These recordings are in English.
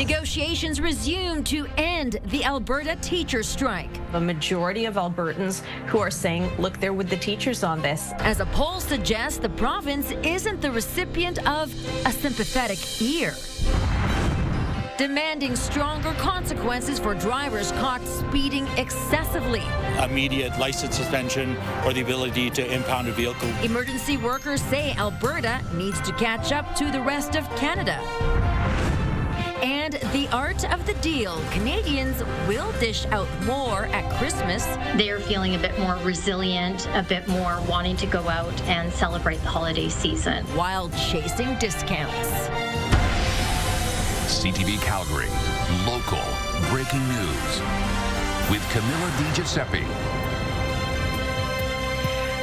Negotiations resume to end the Alberta teachers' strike. The majority of Albertans who are saying, look, they're with the teachers on this. As a poll suggests, the province isn't the recipient of a sympathetic ear. Demanding stronger consequences for drivers caught speeding excessively. Immediate license suspension or the ability to impound a vehicle. Emergency workers say Alberta needs to catch up to the rest of Canada. And the art of the deal. Canadians will dish out more at Christmas. They're feeling a bit more resilient, a bit more wanting to go out and celebrate the holiday season. While chasing discounts. CTV Calgary, local breaking news with Camilla DiGiuseppe.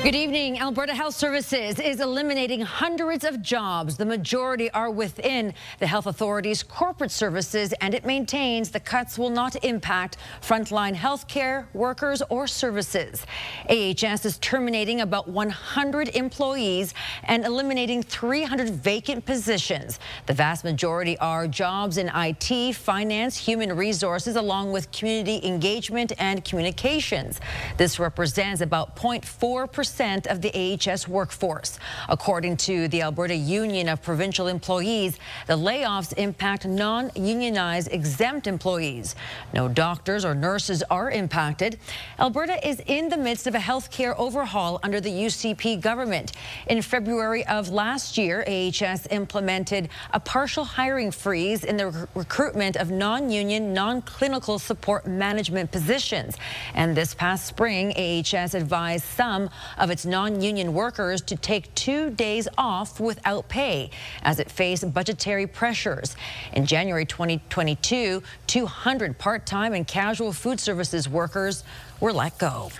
Good evening. Alberta Health Services is eliminating hundreds of jobs. The majority are within the health authority's corporate services, and it maintains the cuts will not impact frontline healthcare workers or services. AHS is terminating about 100 employees and eliminating 300 vacant positions. The vast majority are jobs in IT, finance, human resources, along with community engagement and communications. This represents about 0.4% of the AHS workforce. According to the Alberta Union of Provincial Employees, the layoffs impact non-unionized exempt employees. No doctors or nurses are impacted. Alberta is in the midst of a healthcare overhaul under the UCP government. In February of last year, AHS implemented a partial hiring freeze in the recruitment of non-union, non-clinical support management positions. And this past spring, AHS advised some of its non-union workers to take 2 days off without pay as it faced budgetary pressures. In January 2022, 200 part-time and casual food services workers were let go.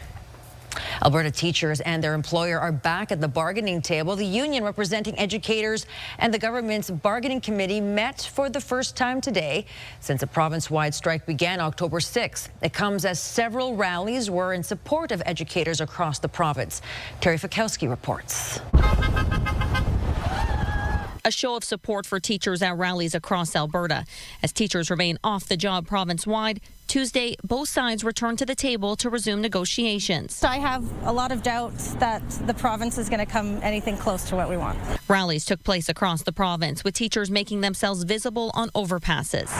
Alberta teachers and their employer are back at the bargaining table. The union representing educators and the government's bargaining committee met for the first time today since a province-wide strike began October 6th. It comes as several rallies were in support of educators across the province. Terry Fikowski reports. A show of support for teachers at rallies across Alberta. As teachers remain off the job province-wide, Tuesday, both sides returned to the table to resume negotiations. I have a lot of doubts that the province is going to come anything close to what we want. Rallies took place across the province, with teachers making themselves visible on overpasses.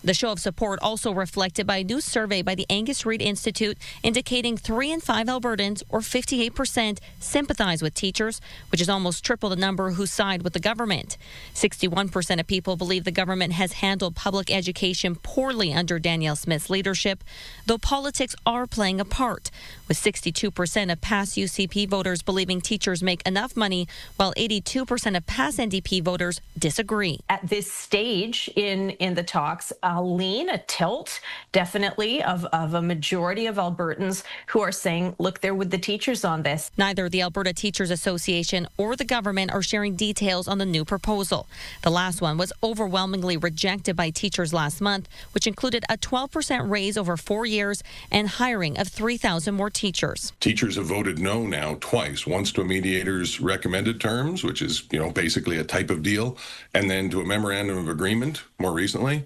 The show of support also reflected by a new survey by the Angus Reid Institute indicating 3 in 5 Albertans, or 58%, sympathize with teachers, which is almost triple the number who side with the government. 61% of people believe the government has handled public education poorly under Danielle Smith's leadership, though politics are playing a part, with 62% of past UCP voters believing teachers make enough money, while 82% of past NDP voters disagree. At this stage in the talks, a tilt, definitely, of a majority of Albertans who are saying, look, they're with the teachers on this. Neither the Alberta Teachers Association or the government are sharing details on the new proposal. The last one was overwhelmingly rejected by teachers last month, which included a 12% raise over 4 years and hiring of 3,000 more teachers. Teachers have voted no now twice, once to a mediator's recommended terms, which is, basically a type of deal, and then to a memorandum of agreement more recently.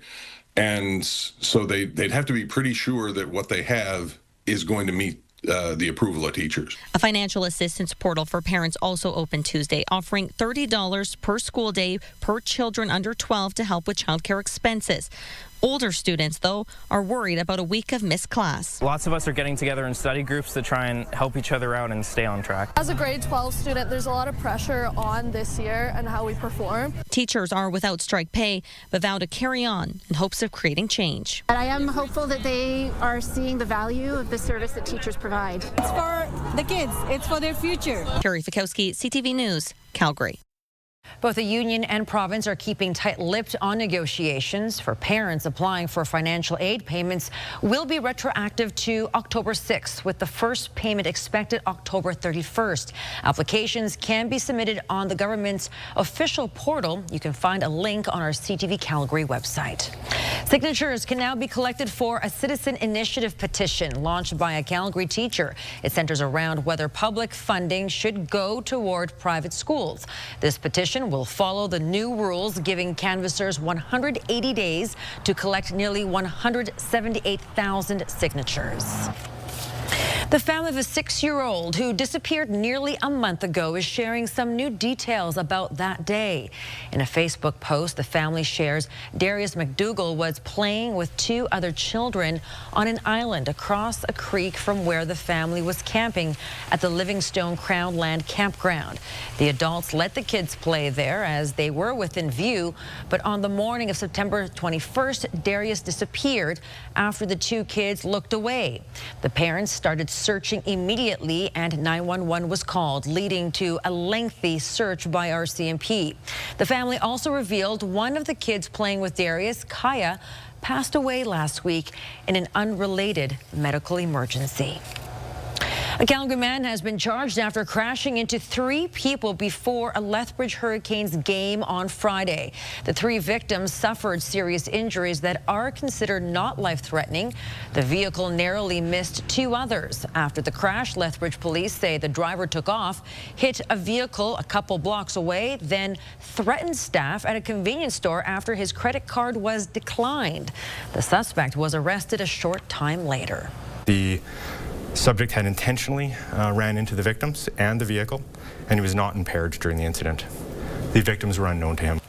And so they'd have to be pretty sure that what they have is going to meet the approval of teachers. A financial assistance portal for parents also opened Tuesday, offering $30 per school day per children under 12 to help with childcare expenses. Older students, though, are worried about a week of missed class. Lots of us are getting together in study groups to try and help each other out and stay on track. As a grade 12 student, there's a lot of pressure on this year and how we perform. Teachers are without strike pay, but vow to carry on in hopes of creating change. I am hopeful that they are seeing the value of the service that teachers provide. It's for the kids. It's for their future. Terry Fikowski, CTV News, Calgary. Both the union and province are keeping tight-lipped on negotiations. For parents applying for financial aid, payments will be retroactive to October 6th, with the first payment expected October 31st. Applications can be submitted on the government's official portal. You can find a link on our CTV Calgary website. Signatures can now be collected for a citizen initiative petition launched by a Calgary teacher. It centers around whether public funding should go toward private schools. This petition will follow the new rules giving canvassers 180 days to collect nearly 178,000 signatures. The family of a 6-year-old who disappeared nearly a month ago is sharing some new details about that day. In a Facebook post, the family shares Darius McDougall was playing with 2 other children on an island across a creek from where the family was camping at the Livingstone Crown Land Campground. The adults let the kids play there as they were within view, but on the morning of September 21st, Darius disappeared after the 2 kids looked away. The parents started searching immediately and 911 was called, leading to a lengthy search by RCMP. The family also revealed one of the kids playing with Darius, Kaya, passed away last week in an unrelated medical emergency. A Calgary man has been charged after crashing into 3 people before a Lethbridge Hurricanes game on Friday. The 3 victims suffered serious injuries that are considered not life-threatening. The vehicle narrowly missed 2 others. After the crash, Lethbridge police say the driver took off, hit a vehicle a couple blocks away, then threatened staff at a convenience store after his credit card was declined. The suspect was arrested a short time later. The subject had intentionally ran into the victims and the vehicle, and he was not impaired during the incident. The victims were unknown to him.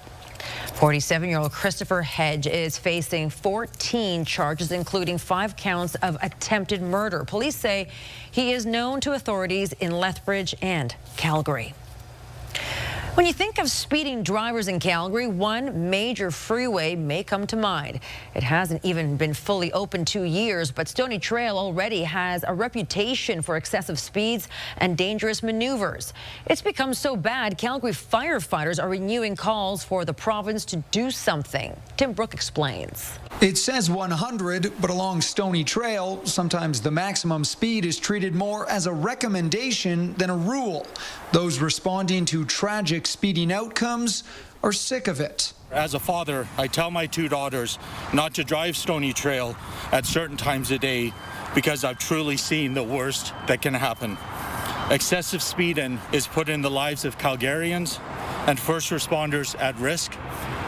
47-year-old Christopher Hedge is facing 14 charges, including 5 counts of attempted murder. Police say he is known to authorities in Lethbridge and Calgary. When you think of speeding drivers in Calgary, one major freeway may come to mind. It hasn't even been fully open 2 years, but Stoney Trail already has a reputation for excessive speeds and dangerous maneuvers. It's become so bad, Calgary firefighters are renewing calls for the province to do something. Tim Brook explains. It says 100, but along Stoney Trail, sometimes the maximum speed is treated more as a recommendation than a rule. Those responding to tragic speeding outcomes are sick of it. As a father, I tell my 2 daughters not to drive Stoney Trail at certain times of day because I've truly seen the worst that can happen. Excessive speeding is putting the lives of Calgarians and first responders at risk,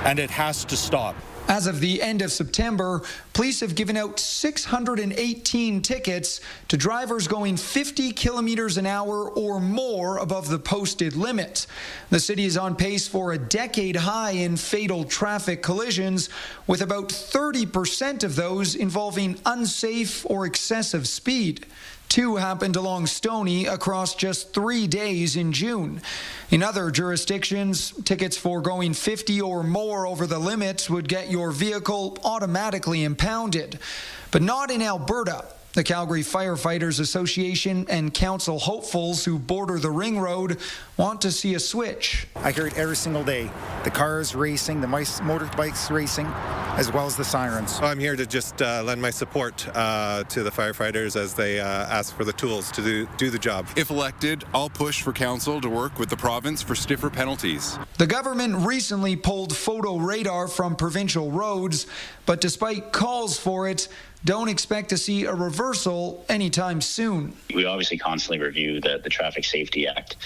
and it has to stop. As of the end of September, police have given out 618 tickets to drivers going 50 kilometers an hour or more above the posted limit. The city is on pace for a decade high in fatal traffic collisions, with about 30% of those involving unsafe or excessive speed. 2 happened along Stoney across just 3 days in June. In other jurisdictions, tickets for going 50 or more over the limit would get your vehicle automatically impounded. But not in Alberta. The Calgary Firefighters Association and council hopefuls who border the ring road want to see a switch. I hear it every single day. The cars racing, the motorbikes racing, as well as the sirens. I'm here to just lend my support to the firefighters as they ask for the tools to do the job. If elected, I'll push for council to work with the province for stiffer penalties. The government recently pulled photo radar from provincial roads, but despite calls for it, don't expect to see a reversal anytime soon. We obviously constantly review the Traffic Safety Act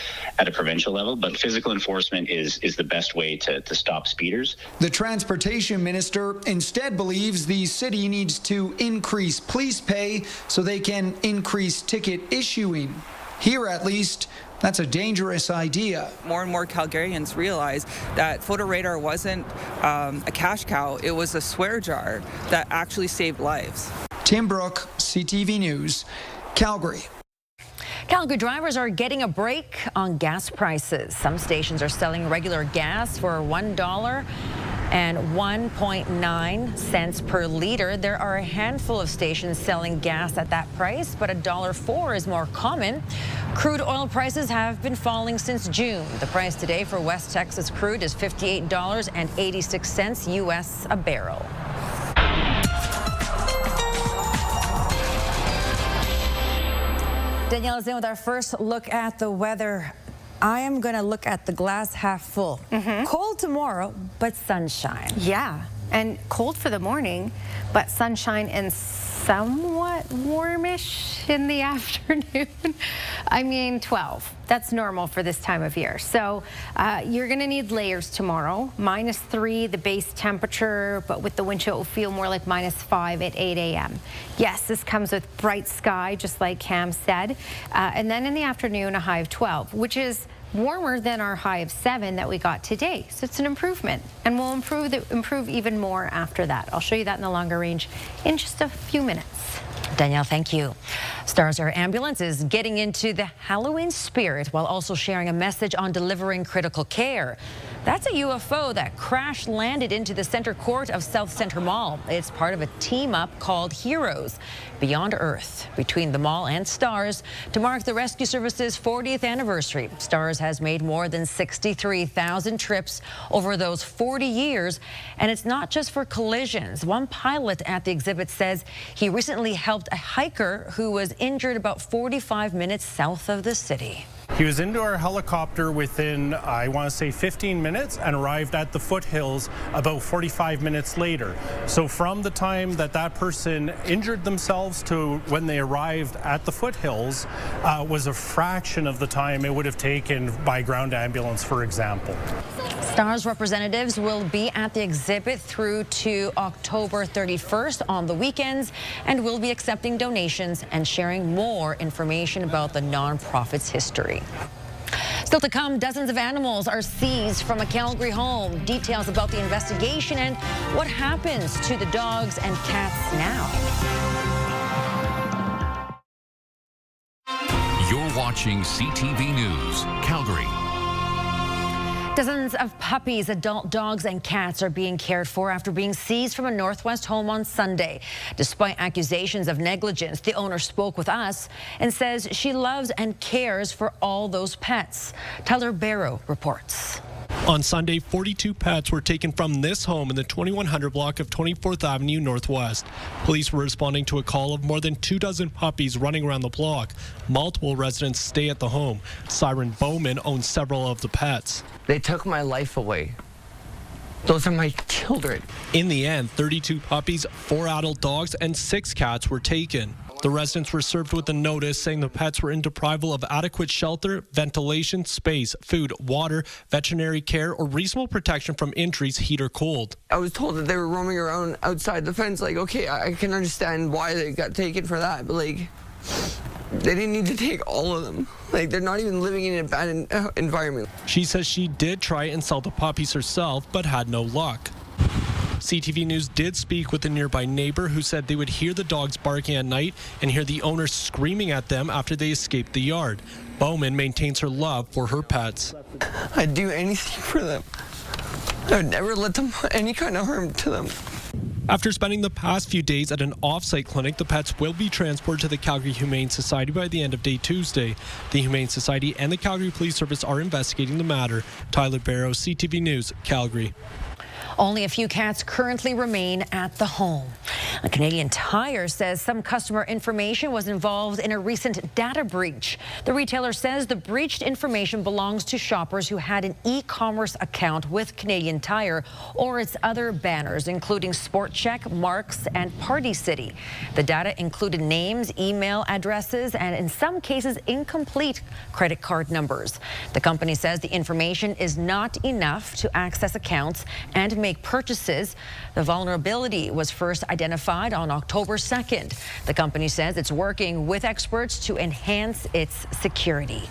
at a provincial level, but physical enforcement is the best way to stop speeders. The transportation minister instead believes the city needs to increase police pay so they can increase ticket issuing. Here, at least, that's a dangerous idea. More and more Calgarians realize that photo radar wasn't a cash cow, it was a swear jar that actually saved lives. Tim Brook, CTV News, Calgary. Calgary drivers are getting a break on gas prices. Some stations are selling regular gas for $1 and 1.9 cents per liter. There are a handful of stations selling gas at that price, but $1.04 is more common. Crude oil prices have been falling since June. The price today for West Texas crude is $58.86 U.S. a barrel. Danielle is in with our first look at the weather. I am going to look at the glass half full. Cold tomorrow, but sunshine. Yeah. and cold for the morning, but sunshine and somewhat warmish in the afternoon. I mean, 12. That's normal for this time of year. So you're going to need layers tomorrow. -3, the base temperature, but with the wind chill, it will feel more like -5 at 8 a.m. Yes, this comes with bright sky, just like Cam said. And then in the afternoon, a high of 12, which is warmer than our high of 7 that we got today. So it's an improvement, and we'll improve even more after that. I'll show you that in the longer range in just a few minutes. Danielle, thank you. Stars Air Ambulance is getting into the Halloween spirit while also sharing a message on delivering critical care. That's a UFO that crash landed into the center court of South Centre Mall. It's part of a team up called Heroes Beyond Earth between the mall and Stars to mark the rescue service's 40th anniversary. Stars has made more than 63,000 trips over those 40 years, and it's not just for collisions. One pilot at the exhibit says he recently helped a hiker who was injured about 45 minutes south of the city. He was into our helicopter within, I want to say, 15 minutes and arrived at the foothills about 45 minutes later. So from the time that that person injured themselves to when they arrived at the foothills was a fraction of the time it would have taken by ground ambulance, for example. Stars representatives will be at the exhibit through to October 31st on the weekends and will be accepting donations and sharing more information about the nonprofit's history. Still to come, dozens of animals are seized from a Calgary home. Details about the investigation and what happens to the dogs and cats now. You're watching CTV News, Calgary. Dozens of puppies, adult dogs and cats are being cared for after being seized from a Northwest home on Sunday. Despite accusations of negligence, the owner spoke with us and says she loves and cares for all those pets. Tyler Barrow reports. On Sunday, 42 pets were taken from this home in the 2100 block of 24th Avenue Northwest. Police were responding to a call of more than 24 puppies running around the block. Multiple residents stay at the home. Siren Bowman owns several of the pets. They took my life away. Those are my children. In the end, 32 puppies, 4 adult dogs, and 6 cats were taken. The residents were served with a notice saying the pets were in deprival of adequate shelter, ventilation, space, food, water, veterinary care, or reasonable protection from injuries, heat, or cold. I was told that they were roaming around outside the fence. Like, okay, I can understand why they got taken for that, but like, they didn't need to take all of them. Like, they're not even living in an abandoned environment. She says she did try and sell the puppies herself, but had no luck. CTV News did speak with a nearby neighbor who said they would hear the dogs barking at night and hear the owner screaming at them after they escaped the yard. Bowman maintains her love for her pets. I'd do anything for them. I would never let them any kind of harm to them. After spending the past few days at an off-site clinic, the pets will be transported to the Calgary Humane Society by the end of day Tuesday. The Humane Society and the Calgary Police Service are investigating the matter. Tyler Barrow, CTV News, Calgary. Only a few cats currently remain at the home. A Canadian Tire says some customer information was involved in a recent data breach. The retailer says the breached information belongs to shoppers who had an e-commerce account with Canadian Tire or its other banners, including Sport Check, Marks, and Party City. The data included names, email addresses, and in some cases, incomplete credit card numbers. The company says the information is not enough to access accounts and make purchases. The vulnerability was first identified on October 2nd. The company says it's working with experts to enhance its security.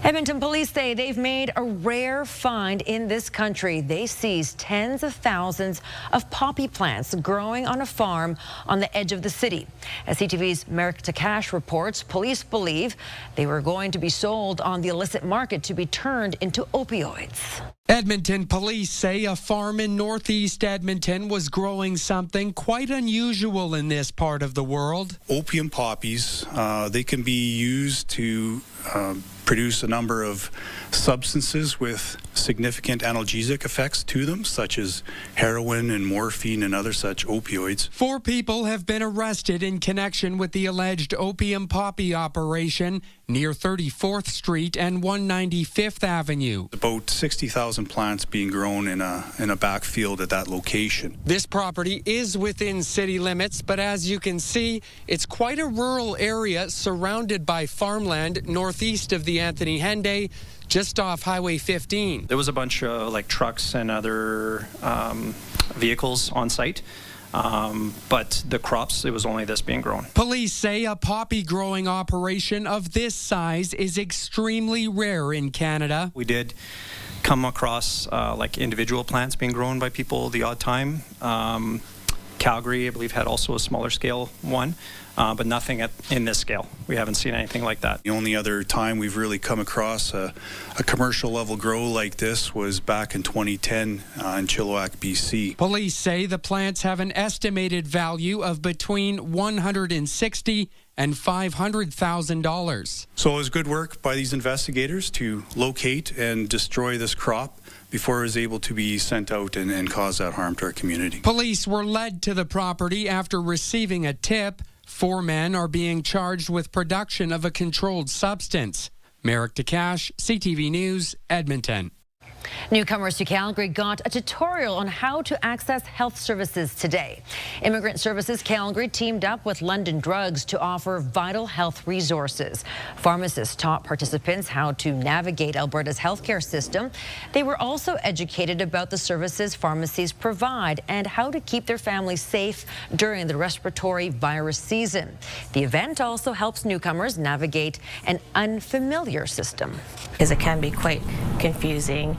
Edmonton police say they've made a rare find in this country. They seized tens of thousands of poppy plants growing on a farm on the edge of the city. As CTV's Merrick Takash reports, police believe they were going to be sold on the illicit market to be turned into opioids. Edmonton police say a farm in northeast Edmonton was growing something quite unusual in this part of the world. Opium poppies, they can be used to produce a number of substances with significant analgesic effects to them, such as heroin and morphine and other such opioids. 4 people have been arrested in connection with the alleged opium poppy operation. near 34th Street and 195th Avenue. About 60,000 plants being grown in a backfield at that location. This property is within city limits, but as you can see, it's quite a rural area surrounded by farmland northeast of the Anthony Henday, just off Highway 15. There was a bunch of trucks and other vehicles on site. But the crops, it was only this being grown. Police say a poppy growing operation of this size is extremely rare in Canada. We did come across individual plants being grown by people the odd time. Calgary, I believe, had also a smaller scale one, but nothing in this scale. We haven't seen anything like that. The only other time we've really come across a commercial level grow like this was back in 2010 in Chilliwack, BC. Police say the plants have an estimated value of between $160,000 and $500,000. So it was good work by these investigators to locate and destroy this crop before it was able to be sent out and cause that harm to our community. Police were led to the property after receiving a tip. 4 men are being charged with production of a controlled substance. Merrick DeCash, CTV News, Edmonton. Newcomers to Calgary got a tutorial on how to access health services today. Immigrant Services Calgary teamed up with London Drugs to offer vital health resources. Pharmacists taught participants how to navigate Alberta's healthcare system. They were also educated about the services pharmacies provide and how to keep their families safe during the respiratory virus season. The event also helps newcomers navigate an unfamiliar system. Because it can be quite confusing.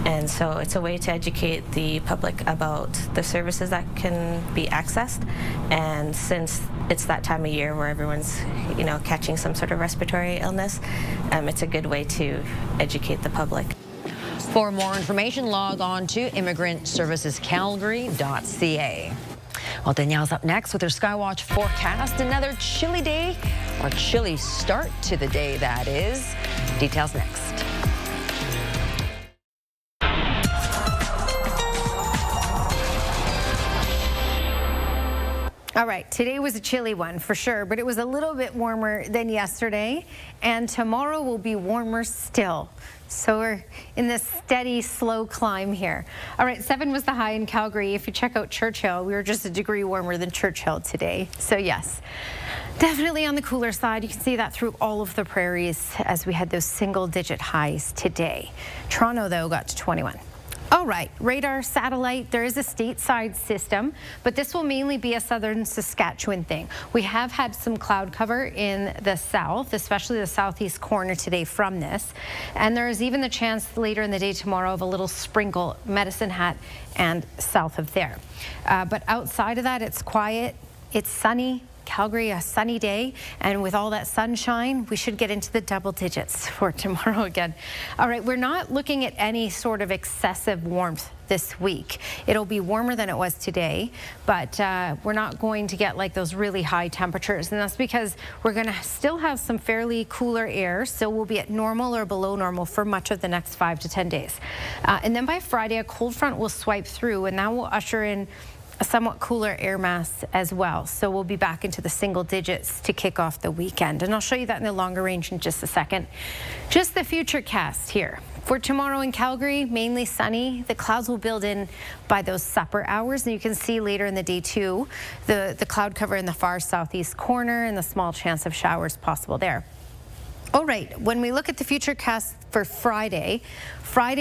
And so it's a way to educate the public about the services that can be accessed. And since it's that time of year where everyone's, catching some sort of respiratory illness, it's a good way to educate the public. For more information, log on to immigrantservicescalgary.ca. Well, Danielle's up next with her Skywatch forecast. Another chilly day, or chilly start to the day, that is. Details next. All right, today was a chilly one for sure, but it was a little bit warmer than yesterday, and tomorrow will be warmer still. So we're in this steady, slow climb here. All right, 7 was the high in Calgary. If you check out Churchill, we were just a degree warmer than Churchill today. So yes, definitely on the cooler side. You can see that through all of the prairies as we had those single-digit highs today. Toronto, though, got to 21. All right, radar, satellite, there is a stateside system, but this will mainly be a southern Saskatchewan thing. We have had some cloud cover in the south, especially the southeast corner today from this. And there is even the chance later in the day tomorrow of a little sprinkle, Medicine Hat and south of there. But outside of that, it's quiet, it's sunny. Calgary, a sunny day, and with all that sunshine, we should get into the double digits for tomorrow again. All right, we're not looking at any sort of excessive warmth this week. It'll be warmer than it was today, but we're not going to get like those really high temperatures, and that's because we're going to still have some fairly cooler air, so we'll be at normal or below normal for much of the next 5 to 10 days. And then by Friday, a cold front will swipe through, and that will usher in a somewhat cooler air mass as well. So we'll be back into the single digits to kick off the weekend. And I'll show you that in the longer range in just a second. Just the future cast here. For tomorrow in Calgary, mainly sunny. The clouds will build in by those supper hours. And you can see later in the day too, the cloud cover in the far southeast corner and the small chance of showers possible there. All right, when we look at the future cast for Friday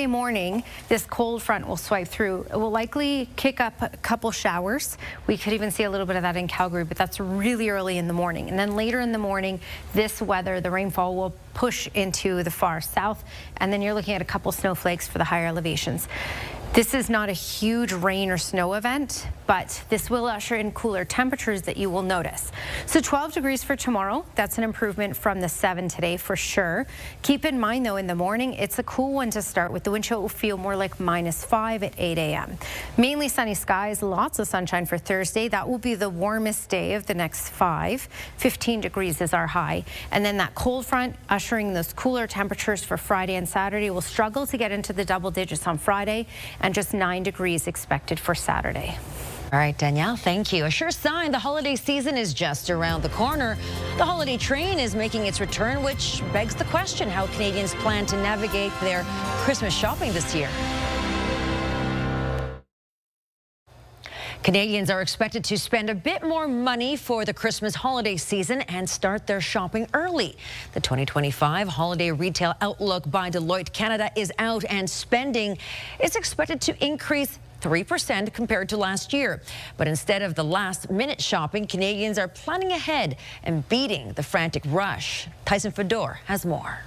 morning, this cold front will swipe through. It will likely kick up a couple showers. We could even see a little bit of that in Calgary, but that's really early in the morning. And then later in the morning, this weather, the rainfall will push into the far south, and then you're looking at a couple snowflakes for the higher elevations. This is not a huge rain or snow event, but this will usher in cooler temperatures that you will notice. So 12 degrees for tomorrow. That's an improvement from the 7 today for sure. Keep in mind, though, in the morning, it's a cool one to start with. The wind chill will feel more like -5 at 8 a.m. Mainly sunny skies, lots of sunshine for Thursday. That will be the warmest day of the next 5. 15 degrees is our high. And then that cold front ushering those cooler temperatures for Friday and Saturday. Will struggle to get into the double digits on Friday, and just 9 degrees expected for Saturday. All right, Danielle, thank you. A sure sign the holiday season is just around the corner. The holiday train is making its return, which begs the question how Canadians plan to navigate their Christmas shopping this year. Canadians are expected to spend a bit more money for the Christmas holiday season and start their shopping early. The 2025 Holiday Retail Outlook by Deloitte Canada is out, and spending is expected to increase 3% compared to last year. But instead of the last-minute shopping, Canadians are planning ahead and beating the frantic rush. Tyson Fedor has more.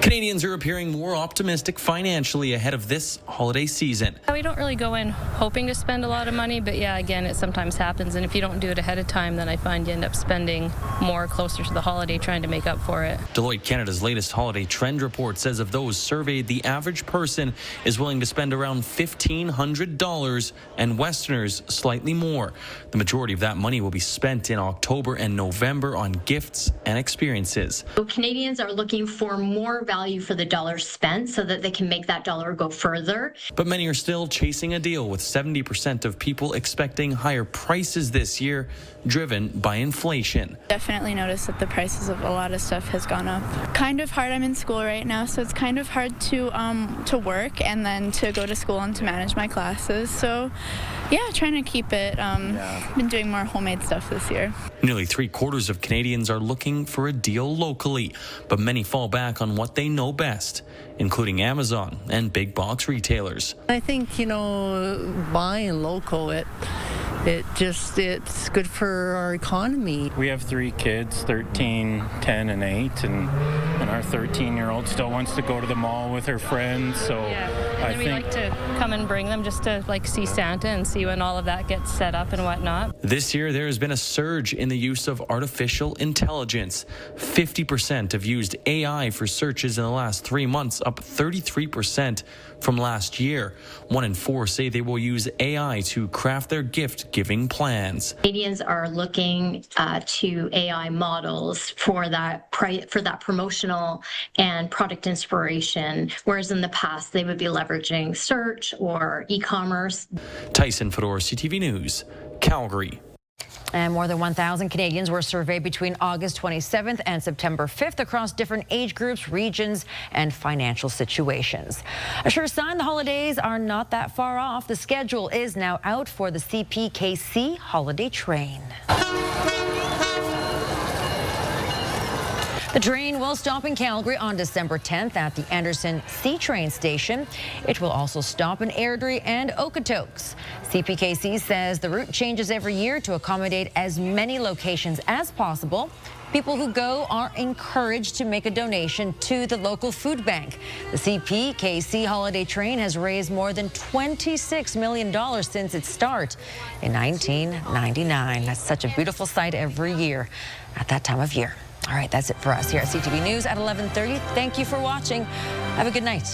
Canadians are appearing more optimistic financially ahead of this holiday season. We don't really go in hoping to spend a lot of money, but yeah, again, it sometimes happens. And if you don't do it ahead of time, then I find you end up spending more closer to the holiday trying to make up for it. Deloitte Canada's latest holiday trend report says of those surveyed, the average person is willing to spend around $1,500 and Westerners slightly more. The majority of that money will be spent in October and November on gifts and experiences. So Canadians are looking for more value for the dollar spent so that they can make that dollar go further. But many are still chasing a deal, with 70% of people expecting higher prices this year, driven by inflation. Definitely noticed that the prices of a lot of stuff has gone up. Kind of hard. I'm in school right now, so it's kind of hard to work and then to go to school and to manage my classes. So yeah, trying to keep it. Been doing more homemade stuff this year. Nearly 3/4 of Canadians are looking for a deal locally, but many fall back on what they know best, including Amazon and big box retailers. I think, buying local, it's good for our economy. We have 3 kids, 13, 10, and 8, and our 13-year-old still wants to go to the mall with her friends, so I think we like to come and bring them just to see Santa and see when all of that gets set up and whatnot. This year, there has been a surge in the use of artificial intelligence. 50% have used AI for searches in the last 3 months, up 33% from last year. 1 in 4 say they will use AI to craft their gift-giving plans. Canadians are looking to AI models for that promotional and product inspiration, whereas in the past they would be leveraging search or e-commerce. Tyson Fedor, CTV News, Calgary. And more than 1,000 Canadians were surveyed between August 27th and September 5th across different age groups, regions, and financial situations. A sure sign the holidays are not that far off. The schedule is now out for the CPKC holiday train. The train will stop in Calgary on December 10th at the Anderson C train station. It will also stop in Airdrie and Okotoks. CPKC says the route changes every year to accommodate as many locations as possible. People who go are encouraged to make a donation to the local food bank. The CPKC holiday train has raised more than $26 million since its start in 1999. That's such a beautiful sight every year at that time of year. All right, that's it for us here at CTV News at 11:30. Thank you for watching. Have a good night.